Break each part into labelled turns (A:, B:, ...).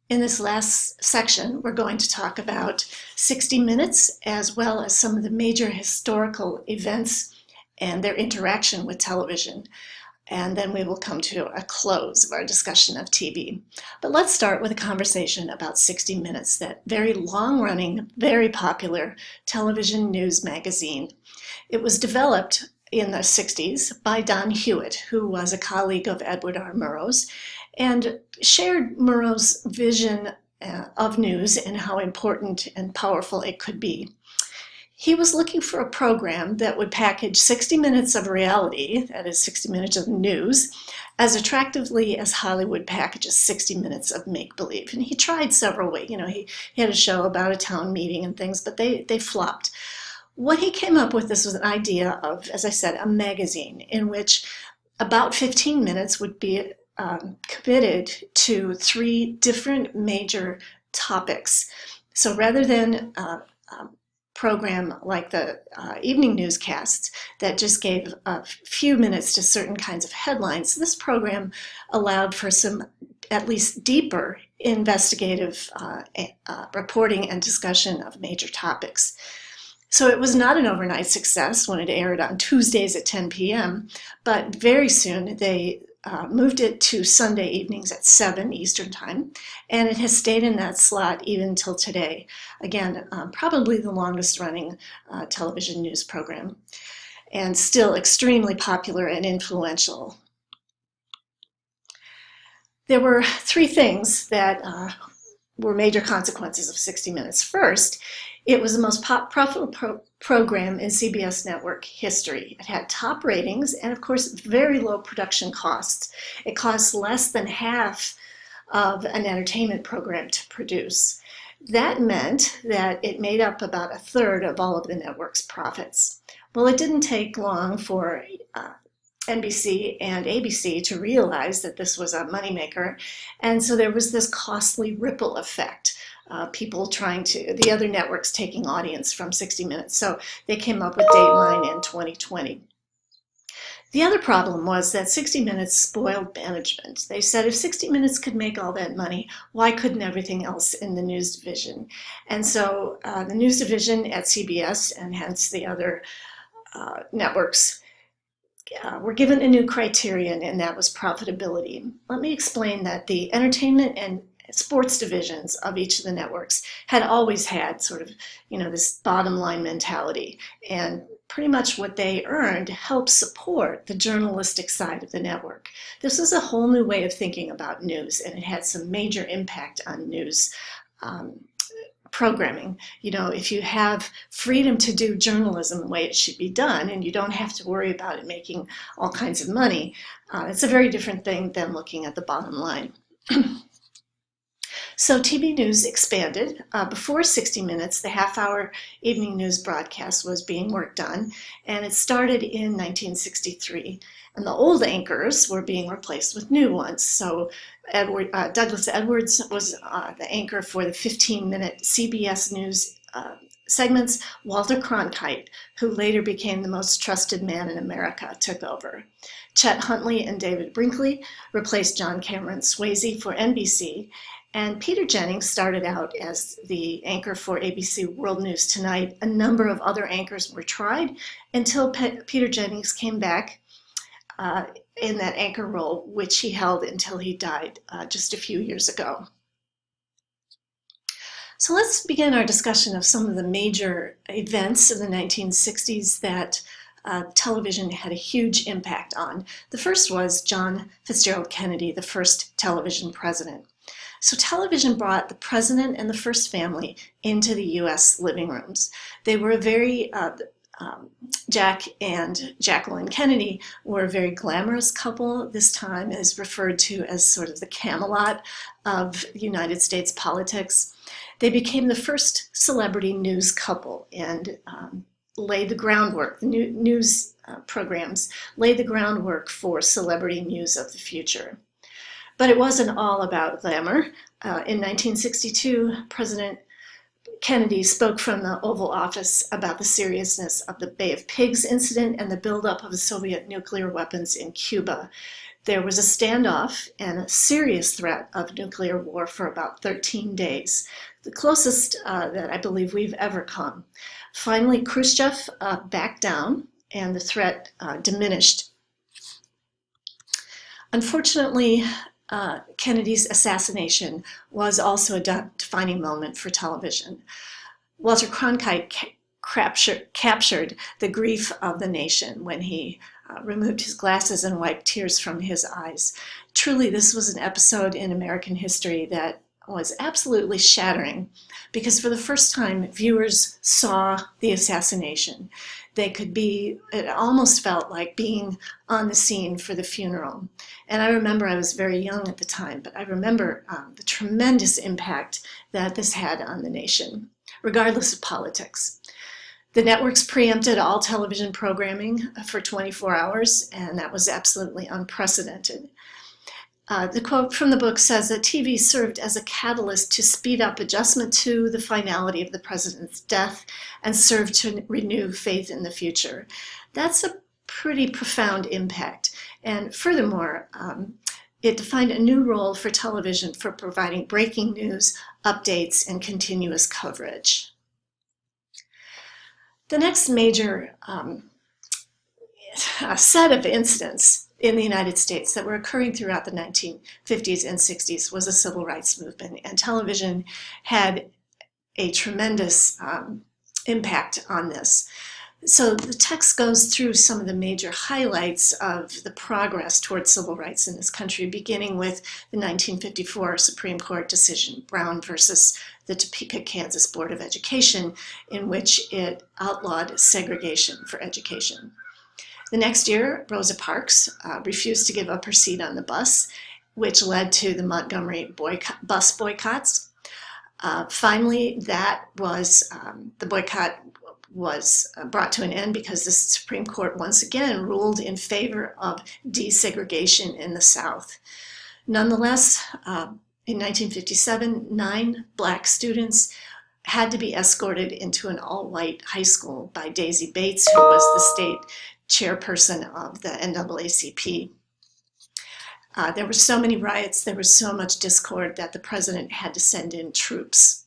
A: In this last section, we're going to talk about 60 Minutes as well as some of the major historical events and their interaction with television. And then we will come to a close of our discussion of TV. But let's start with a conversation about 60 Minutes, that very long-running, very popular television news magazine. It was developed in the 60s by Don Hewitt, who was a colleague of Edward R. Murrow's, and shared Murrow's vision of news and how important and powerful it could be. He was looking for a program that would package 60 minutes of reality, that is 60 minutes of news, as attractively as Hollywood packages 60 minutes of make-believe. And he tried several ways. He had a show about a town meeting and things, but they flopped. What he came up with, this was an idea of, as I said, a magazine in which about 15 minutes would be committed to 3 different major topics. So rather than program like the evening newscasts that just gave a few minutes to certain kinds of headlines, this program allowed for some at least deeper investigative reporting and discussion of major topics. So it was not an overnight success when it aired on Tuesdays at 10 p.m., but very soon they moved it to Sunday evenings at 7 Eastern Time, and it has stayed in that slot even till today. Again, probably the longest running television news program, and still extremely popular and influential. There were 3 things that were major consequences of 60 Minutes. First, it was the most profitable program in CBS network history. It had top ratings and, of course, very low production costs. It cost less than half of an entertainment program to produce. That meant that it made up about 1/3 of all of the network's profits. Well, it didn't take long for NBC and ABC to realize that this was a moneymaker, and so there was this costly ripple effect. The other networks taking audience from 60 Minutes. So they came up with Dateline in 2020. The other problem was that 60 Minutes spoiled management. They said if 60 Minutes could make all that money, why couldn't everything else in the news division? And so the news division at CBS, and hence the other networks, were given a new criterion, and that was profitability. Let me explain that the entertainment and sports divisions of each of the networks had always had sort of, this bottom line mentality, and pretty much what they earned helped support the journalistic side of the network. This was a whole new way of thinking about news, and it had some major impact on news programming. If you have freedom to do journalism the way it should be done, and you don't have to worry about it making all kinds of money, it's a very different thing than looking at the bottom line. So TV news expanded. Before 60 Minutes, the half-hour evening news broadcast was being worked on, and it started in 1963. And the old anchors were being replaced with new ones. So Douglas Edwards was the anchor for the 15-minute CBS News segments. Walter Cronkite, who later became the most trusted man in America, took over. Chet Huntley and David Brinkley replaced John Cameron Swayze for NBC. And Peter Jennings started out as the anchor for ABC World News Tonight. A number of other anchors were tried until Peter Jennings came back in that anchor role, which he held until he died just a few years ago. So let's begin our discussion of some of the major events in the 1960s that television had a huge impact on. The first was John Fitzgerald Kennedy, the first television president. So television brought the president and the first family into the U.S. living rooms. They were Jack and Jacqueline Kennedy were a very glamorous couple. This time is referred to as sort of the Camelot of United States politics. They became the first celebrity news couple and laid the groundwork. The news programs laid the groundwork for celebrity news of the future. But it wasn't all about glamour. In 1962, President Kennedy spoke from the Oval Office about the seriousness of the Bay of Pigs incident and the buildup of the Soviet nuclear weapons in Cuba. There was a standoff and a serious threat of nuclear war for about 13 days, the closest that I believe we've ever come. Finally, Khrushchev backed down and the threat diminished. Unfortunately, Kennedy's assassination was also a defining moment for television. Walter Cronkite captured the grief of the nation when he removed his glasses and wiped tears from his eyes. Truly, this was an episode in American history that was absolutely shattering, because for the first time, viewers saw the assassination. It almost felt like being on the scene for the funeral. And I remember, I was very young at the time, but I remember the tremendous impact that this had on the nation, regardless of politics. The networks preempted all television programming for 24 hours, and that was absolutely unprecedented. The quote from the book says that TV served as a catalyst to speed up adjustment to the finality of the president's death and served to renew faith in the future. That's a pretty profound impact. And furthermore, it defined a new role for television for providing breaking news, updates, and continuous coverage. The next major set of incidents in the United States that were occurring throughout the 1950s and 60s was the civil rights movement, and television had a tremendous impact on this. So the text goes through some of the major highlights of the progress towards civil rights in this country, beginning with the 1954 Supreme Court decision, Brown versus the Topeka, Kansas Board of Education, in which it outlawed segregation for education. The next year, Rosa Parks refused to give up her seat on the bus, which led to the Montgomery bus boycotts. Finally, the boycott was brought to an end because the Supreme Court once again ruled in favor of desegregation in the South. Nonetheless, in 1957, 9 Black students had to be escorted into an all-white high school by Daisy Bates, who was the state chairperson of the NAACP. There were so many riots, there was so much discord that the president had to send in troops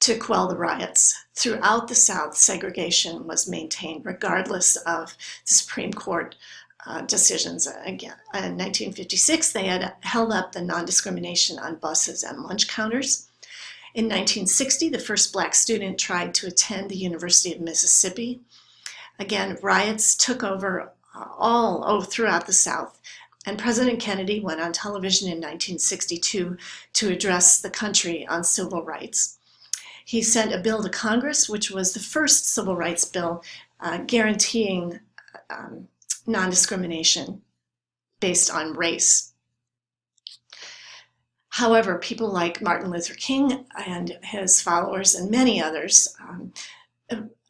A: to quell the riots. Throughout the South, segregation was maintained regardless of the Supreme Court decisions. Again, in 1956, they had held up the non-discrimination on buses and lunch counters. In 1960, the first Black student tried to attend the University of Mississippi. Again, riots took over all throughout the South, and President Kennedy went on television in 1962 to address the country on civil rights. He sent a bill to Congress, which was the first civil rights bill guaranteeing non-discrimination based on race. However, people like Martin Luther King and his followers and many others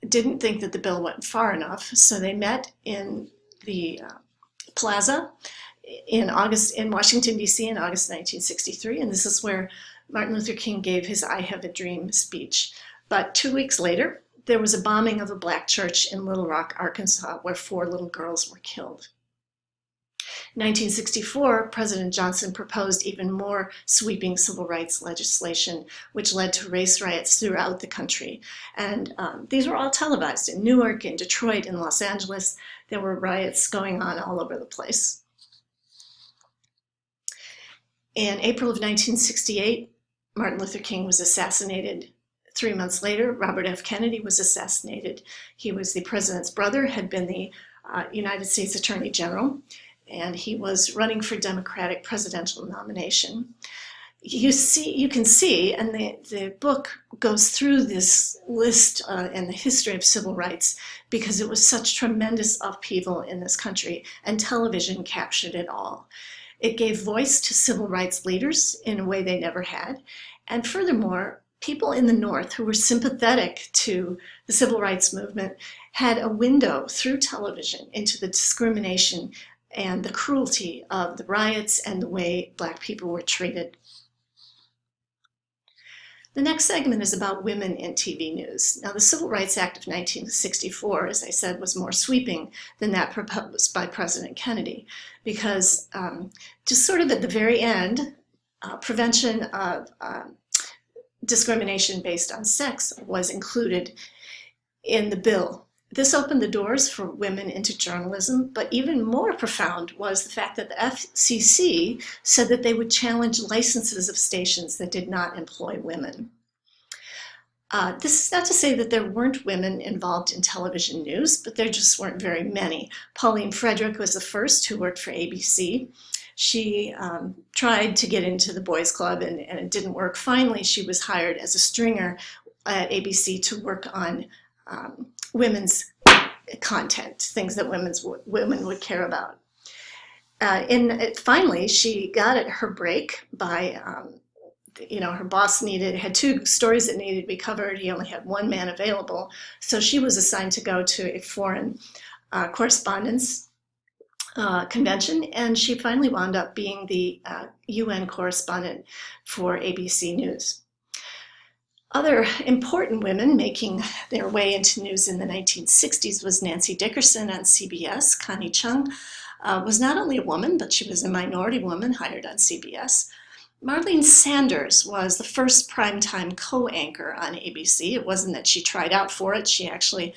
A: didn't think that the bill went far enough, so they met in the plaza in Washington, D.C. in August 1963, and this is where Martin Luther King gave his I Have a Dream speech. But 2 weeks later, there was a bombing of a Black church in Little Rock, Arkansas, where 4 little girls were killed. In 1964, President Johnson proposed even more sweeping civil rights legislation, which led to race riots throughout the country. And these were all televised in Newark, in Detroit, in Los Angeles. There were riots going on all over the place. In April of 1968, Martin Luther King was assassinated. 3 months later, Robert F. Kennedy was assassinated. He was the president's brother, had been the United States Attorney General, and he was running for Democratic presidential nomination. You can see, and the book goes through this list and the history of civil rights because it was such tremendous upheaval in this country, and television captured it all. It gave voice to civil rights leaders in a way they never had, and furthermore, people in the North who were sympathetic to the civil rights movement had a window through television into the discrimination and the cruelty of the riots and the way Black people were treated. The next segment is about women in TV news. Now, the Civil Rights Act of 1964, as I said, was more sweeping than that proposed by President Kennedy, because just sort of at the very end, prevention of discrimination based on sex was included in the bill. This opened the doors for women into journalism, but even more profound was the fact that the FCC said that they would challenge licenses of stations that did not employ women. This is not to say that there weren't women involved in television news, but there just weren't very many. Pauline Frederick was the first who worked for ABC. She tried to get into the boys' club and it didn't work. Finally, she was hired as a stringer at ABC to work on women's content, things that women would care about. Finally, she got her break by, her boss had 2 stories that needed to be covered. He only had 1 man available. So she was assigned to go to a foreign correspondence convention, and she finally wound up being the UN correspondent for ABC News. Other important women making their way into news in the 1960s was Nancy Dickerson on CBS. Connie Chung was not only a woman, but she was a minority woman hired on CBS. Marlene Sanders was the first primetime co-anchor on ABC. It wasn't that she tried out for it. She actually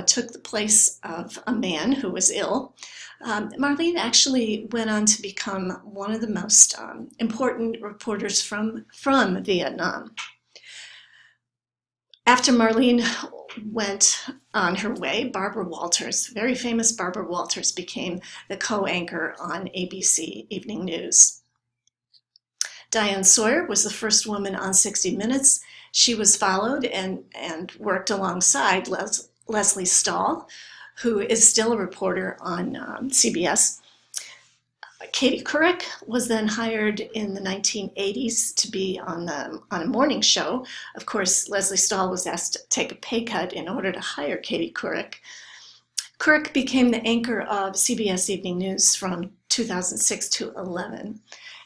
A: took the place of a man who was ill. Marlene actually went on to become one of the most important reporters from Vietnam. After Marlene went on her way, Barbara Walters, very famous Barbara Walters, became the co-anchor on ABC Evening News. Diane Sawyer was the first woman on 60 Minutes. She was followed and worked alongside Leslie Stahl, who is still a reporter on CBS. Katie Couric was then hired in the 1980s to be on a morning show. Of course, Leslie Stahl was asked to take a pay cut in order to hire Katie Couric. Couric became the anchor of CBS Evening News from 2006 to 11,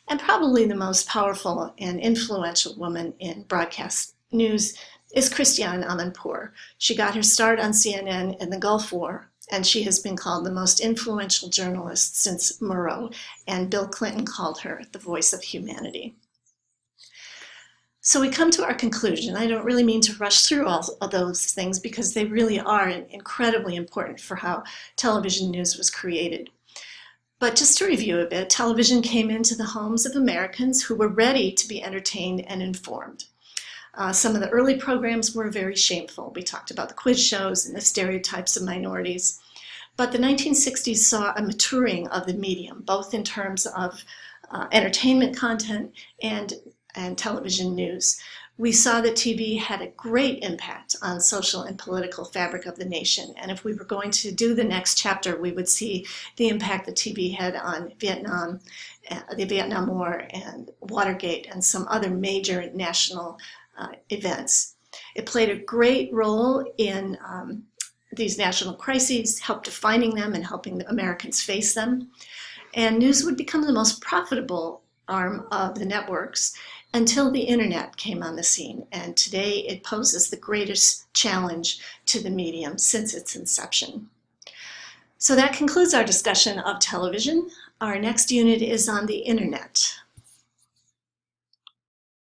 A: and probably the most powerful and influential woman in broadcast news is Christiane Amanpour. She got her start on CNN in the Gulf War, and she has been called the most influential journalist since Murrow, and Bill Clinton called her the voice of humanity. So we come to our conclusion. I don't really mean to rush through all of those things because they really are incredibly important for how television news was created. But just to review a bit, television came into the homes of Americans who were ready to be entertained and informed. Some of the early programs were very shameful. We talked about the quiz shows and the stereotypes of minorities. But the 1960s saw a maturing of the medium, both in terms of entertainment content and television news. We saw that TV had a great impact on social and political fabric of the nation. And if we were going to do the next chapter, we would see the impact that TV had on Vietnam, the Vietnam War, and Watergate, and some other major national events. It played a great role in these national crises, helped defining them and helping the Americans face them. And news would become the most profitable arm of the networks until the internet came on the scene. And today it poses the greatest challenge to the medium since its inception. So that concludes our discussion of television. Our next unit is on the internet.